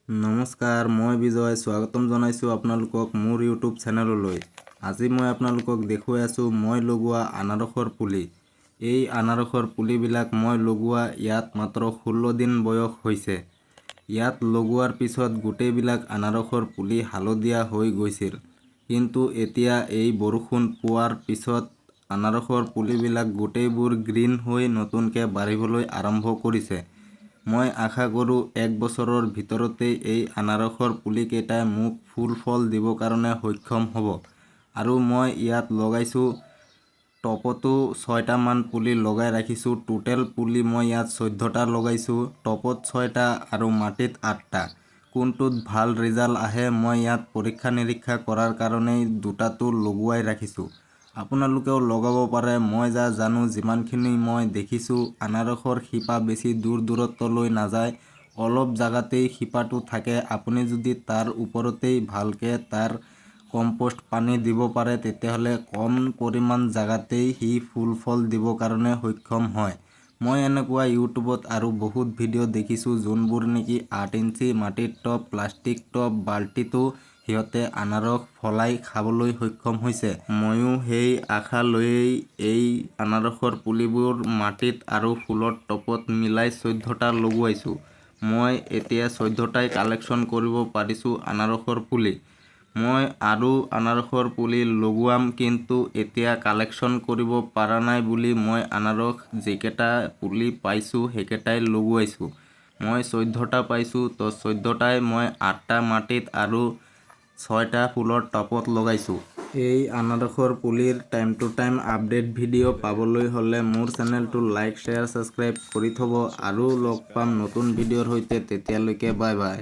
নমস্কাৰ, মই বিজয়। স্বাগতম জনাইছোঁ আপোনালোকক মোৰ ইউটিউব চেনেললৈ। আজি মই আপোনালোকক দেখুৱাই আছোঁ মই লগোৱা আনাৰসৰ পুলি। এই আনাৰসৰ পুলিবিলাক মই লগোৱা ইয়াত মাত্ৰ 16 দিন বয়স হৈছে। ইয়াত লগোৱাৰ পিছত গোটেইবিলাক আনাৰসৰ পুলি হালধীয়া হৈ গৈছিল, কিন্তু এতিয়া এই বৰষুণ পোৱাৰ পিছত আনাৰসৰ পুলিবিলাক গোটেইবোৰ গ্ৰীণ হৈ নতুনকৈ বাঢ়িবলৈ আৰম্ভ কৰিছে। মই আশা কৰোঁ 1 বছৰৰ ভিতৰতেই এই আনাৰসৰ পুলিকেইটাই মোক ফুল ফল দিবৰ কাৰণে সক্ষম হ'ব। আৰু মই ইয়াত লগাইছোঁ টপতো 6টামান পুলি লগাই ৰাখিছোঁ। টোটেল পুলি মই ইয়াত 14টা লগাইছোঁ। টপত 6টা আৰু মাটিত 8টা। কোনটোত ভাল ৰিজাল্ট আহে মই ইয়াত পৰীক্ষা নিৰীক্ষা কৰাৰ কাৰণেই দুটাটো লগোৱাই ৰাখিছোঁ। আপোনালোকেও লগাব পাৰে। মই জানো যিমানখিনি মই দেখিছোঁ আনাৰসৰ শিপা বেছি দূৰত্বলৈ নাযায়, অলপ জাগাতেই শিপাটো থাকে। আপুনি যদি তাৰ ওপৰতেই ভালকৈ তাৰ কম্পোষ্ট পানী দিব পাৰে তেতিয়াহ'লে কম পৰিমাণ জাগাতেই সি ফুল ফল দিবৰ কাৰণে সক্ষম হয়। মই এনেকুৱা ইউটিউবত আৰু বহুত ভিডিঅ' দেখিছোঁ যোনবোৰ নেকি 8 ইঞ্চি মাটিৰ টব, প্লাষ্টিক টব, বাল্টিতো সিহঁতে আনাৰস ফলাই খাবলৈ সক্ষম হৈছে। ময়ো সেই আশা লৈয়েই এই আনাৰসৰ পুলিবোৰ মাটিত আৰু ফুলৰ টপত মিলাই 14টা লগোৱাইছোঁ। মই এতিয়া 14টাই কালেকশ্যন কৰিব পাৰিছোঁ আনাৰসৰ পুলি। মই আৰু আনাৰসৰ পুলি লগোৱাম, কিন্তু এতিয়া কালেকশ্যন কৰিব পৰা নাই বুলি মই আনাৰস যিকেইটা পুলি পাইছোঁ সেইকেইটাই লগোৱাইছোঁ। মই 14টা পাইছোঁ, তো 14টাই মই 8টা মাটিত আৰু 6টা ফুলৰ টপত লগাইছোঁ। এই আনাৰসৰ পুলিৰ time to time update video' পাবলৈ হ'লে মোৰ চেনেলটো লাইক, শ্বেয়াৰ, ছাবস্ক্ৰাইব কৰি থ'ব। আৰু লগ পাম নতুন ভিডিঅ'ৰ সৈতে। তেতিয়ালৈকে বাই বাই।